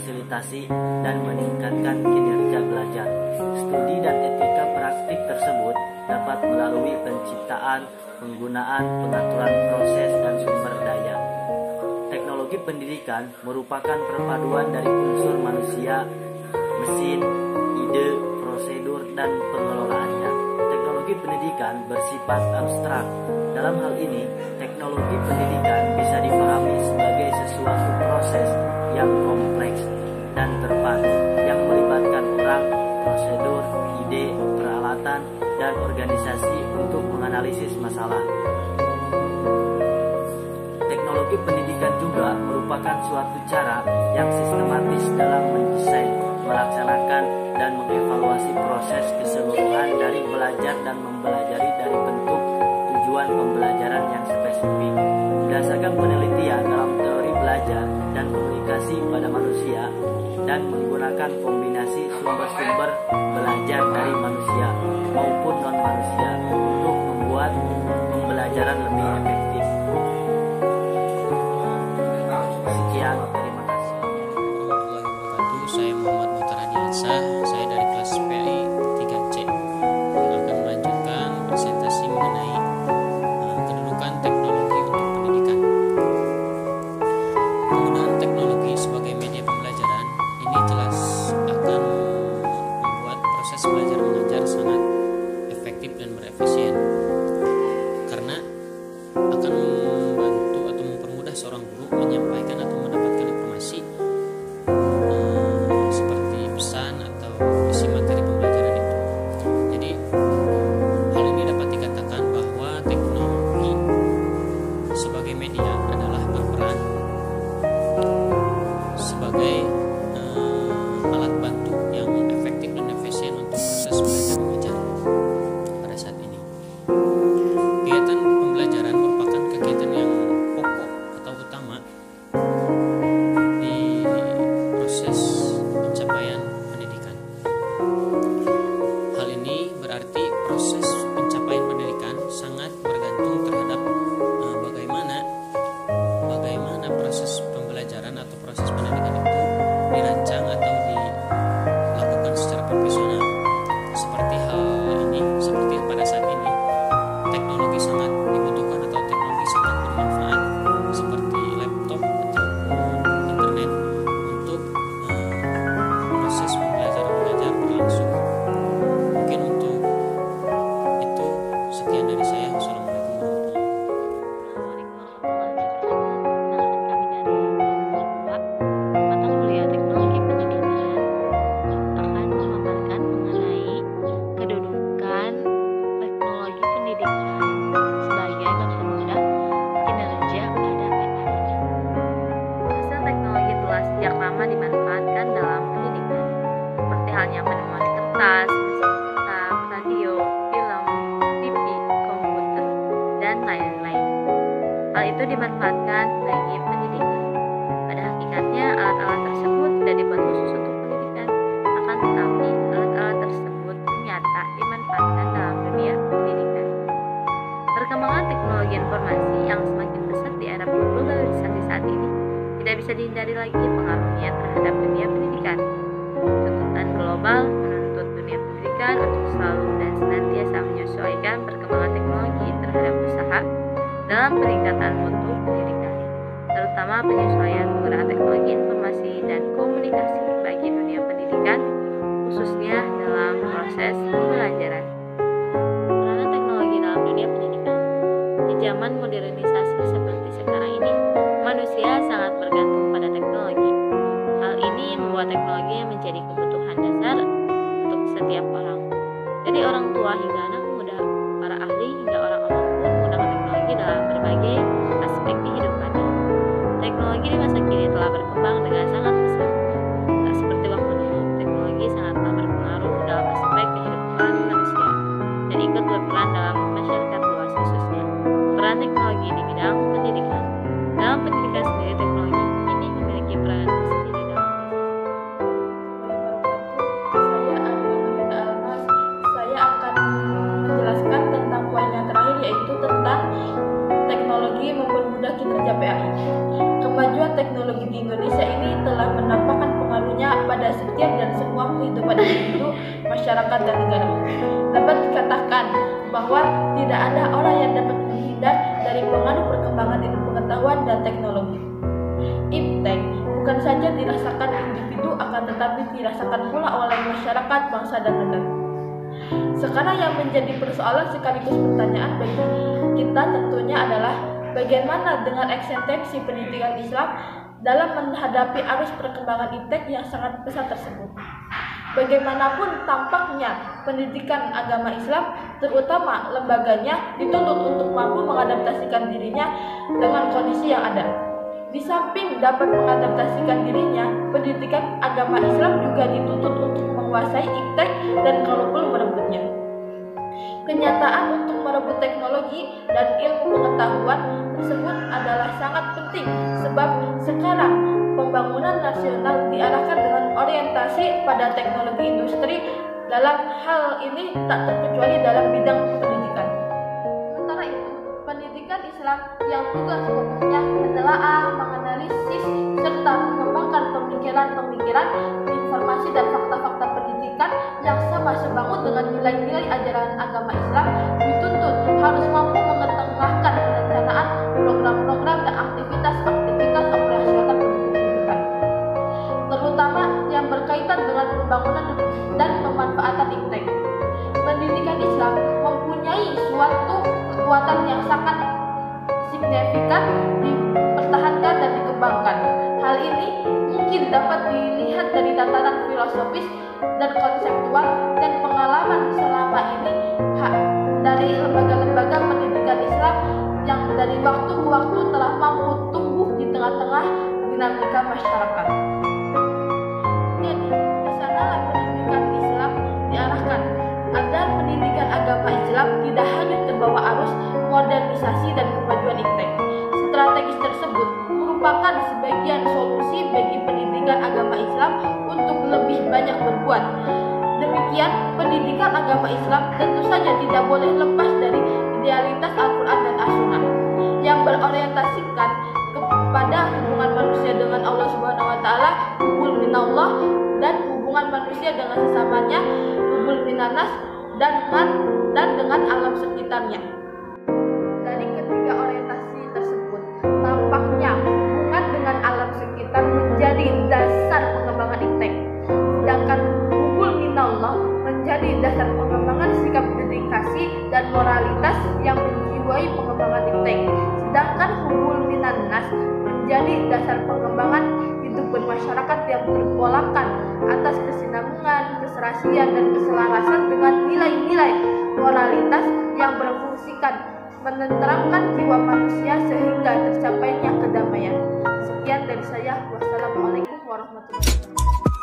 memfasilitasi dan meningkatkan kinerja belajar. Studi dan etika praktik tersebut dapat melalui penciptaan, penggunaan, pengaturan proses dan sumber daya. Teknologi pendidikan merupakan perpaduan dari unsur manusia, mesin, ide, prosedur, dan pengelolaannya. Teknologi pendidikan bersifat abstrak. Dalam hal ini, teknologi pendidikan bisa dipahami sebagai sesuatu proses yang kompleks dan terpadu yang melibatkan orang, prosedur, ide, peralatan, dan organisasi untuk menganalisis masalah. Teknologi pendidikan juga merupakan suatu cara yang sistematis dalam mendesain, melaksanakan, dan mengevaluasi proses keseluruhan dari belajar dan mempelajari dari bentuk tujuan pembelajaran yang spesifik. Berdasarkan penelitian dalam teori belajar dan komunikasi pada manusia dan menggunakan kombinasi sumber-sumber belajar dari manusia maupun non-manusia untuk membuat pembelajaran lebih efektif. Sekian, terima kasih. Warahmatullahi wabarakatuh. Saya Muhammad Muhtar Hadiansyah. Saya dari kelas PAI 3C yang akan melanjutkan presentasi mengenai kedudukan teknologi untuk pendidikan. Penggunaan teknologi sebagai media pembelajaran ini jelas akan membuat proses belajar mengajar sangat efektif dan berefisien, karena akan membantu atau mempermudah seorang guru menyampaikan atau mendapatkan informasi seperti pesan atau isi materi pembelajaran itu. Jadi hal ini dapat dikatakan bahwa teknologi sebagai media adalah berperan sebagai alat bantu yang efektif dan efisien untuk proses belajar mengajar pada saat ini. Kegiatan pembelajaran merupakan kegiatan yang pokok atau utama di proses pencapaian pendidikan. Hal ini berarti proses pencapaian pendidikan sangat bergantung terhadap bagaimana proses pembelajaran atau proses pendidikan itu dirancang atau dilakukan secara profesional. Seperti pada saat ini, teknologi sangat dibutuhkan atau teknologi sangat bermanfaat seperti laptop ataupun internet untuk proses pembelajaran mengajar berlangsung. Mungkin untuk itu sekian dari saya. Assalamualaikum warahmatullahi Mata kuliah teknologi pendidikan akan memaparkan mengenai kedudukan teknologi pendidikan sebagai mempermudah kinerja pada PAI. Hasil teknologi telah sejak lama dimanfaatkan dalam pendidikan, seperti halnya penemuan kertas, mesin cetak, radio, film, TV, komputer, dan lain-lain. Hal itu dimanfaatkan bagi pendidikan. Pada hakikatnya, alat-alat tersebut tidak dibuat khusus untuk pendidikan, akan tetapi alat-alat tersebut ternyata dimanfaatkan dalam dunia pendidikan. Perkembangan teknologi informasi yang semakin pesat di era globalisasi saat ini tidak bisa dihindari lagi pengaruhnya terhadap dunia pendidikan. Tuntutan global menuntut dunia pendidikan untuk selalu dan senantiasa menyesuaikan perkembangan teknologi terhadap usaha dalam peningkatan mutu pendidikan, terutama penyesuaian penggunaan teknologi informasi dan komunikasi bagi dunia pendidikan, khususnya dalam proses pembelajaran. Peranan teknologi dalam dunia pendidikan. Di zaman modernisasi seperti sekarang ini, manusia sangat bergantung pada teknologi. Hal ini membuat teknologi menjadi kebutuhan dasar untuk setiap orang. Jadi orang tua hingga anak muda, para ahli hingga orang awam pun menggunakan teknologi dalam berbagai aspek kehidupannya. Teknologi di masa kini telah berkembang dengan sangat pesat. Tak seperti waktu dulu, teknologi sangatlah berpengaruh dalam aspek kehidupan manusia dan ikut berperan dalam masyarakat luas, khususnya peran teknologi di bidang pendidikan. Dalam pendidikan sendiri, teknologi ini memiliki peranan tersendiri dalam Saya akan menjelaskan tentang poin yang terakhir, yaitu tentang teknologi mempermudah kinerja PAI. Kemajuan teknologi di Indonesia ini telah menampakkan pengaruhnya pada setiap dan semua kehidupan individu, masyarakat, dan negara. Dapat dikatakan bahwa tidak ada orang yang dapat menghindar dari pengaruh perkembangan ilmu pengetahuan dan teknologi. Iptek bukan saja dirasakan individu, akan tetapi dirasakan pula oleh masyarakat, bangsa, dan negara. Sekarang yang menjadi persoalan sekaligus pertanyaan bagi kita tentunya adalah bagaimana dengan eksistensi pendidikan Islam dalam menghadapi arus perkembangan iptek yang sangat pesat tersebut. Bagaimanapun tampaknya pendidikan agama Islam, terutama lembaganya, dituntut untuk mampu mengadaptasikan dirinya dengan kondisi yang ada. Di samping dapat mengadaptasikan dirinya, pendidikan agama Islam juga dituntut untuk menguasai iptek dan kalau perlu merebutnya. Kenyataan untuk merebut teknologi dan ilmu pengetahuan tersebut adalah sangat penting sebab sekarang pembangunan nasional diarahkan dengan orientasi pada teknologi industri. Dalam hal ini tak terkecuali dalam bidang pendidikan. Sementara itu, pendidikan Islam yang tugas pokoknya menelaah, menganalisis, serta mengembangkan pemikiran-pemikiran, informasi dan fakta-fakta pendidikan yang sama sebangun dengan nilai-nilai ajaran agama Islam dituntut harus mampu mengetengahkan perencanaan program-program dan aktivitas-aktivitas operasional pendidikan, terutama yang berkaitan dengan pembangunan dan pemanfaatan iptek. Pendidikan Islam mempunyai suatu kekuatan yang sangat signifikan dipertahankan dan dikembangkan. Hal ini mungkin dapat dilihat dari tatanan filosofis dan konseptual dan pengalaman selama ini dari lembaga-lembaga pendidikan Islam yang dari waktu ke waktu telah mampu tumbuh di tengah-tengah dinamika masyarakat. Jadi, kesanalah pendidikan Islam diarahkan agar pendidikan agama Islam tidak hanya terbawa arus modernisasi dan kemajuan iptek. Strategis tersebut merupakan sebagian solusi bagi pendidikan agama Islam untuk lebih banyak berbuat. Demikian, pendidikan agama Islam tentu saja tidak boleh lepas dari idealitas Al-Quran dan As-Sunnah yang berorientasikan kepada hubungan manusia dengan Allah Subhanahu wa Ta'ala, hubul minallah, dan hubungan manusia dengan sesamanya, hubul minanas, dan dengan alam sekitarnya. Dari ketiga orientasi tersebut, tampaknya hubungan dengan alam sekitar menjadi dasar pengembangan iptek, sedangkan hubul minallah menjadi dasar pengembangan sikap dedikasi dan moralitas yang menjiwai pengembangan iptek, sedangkan hubul minanas menjadi dasar pengembangan hidup bermasyarakat yang berpolakan atas kesinambungan, keserasian, dan keselarasan dengan nilai-nilai moralitas yang berfungsikan menenteramkan jiwa manusia sehingga tercapainya kedamaian. Sekian dari saya. Wassalamualaikum warahmatullahi wabarakatuh.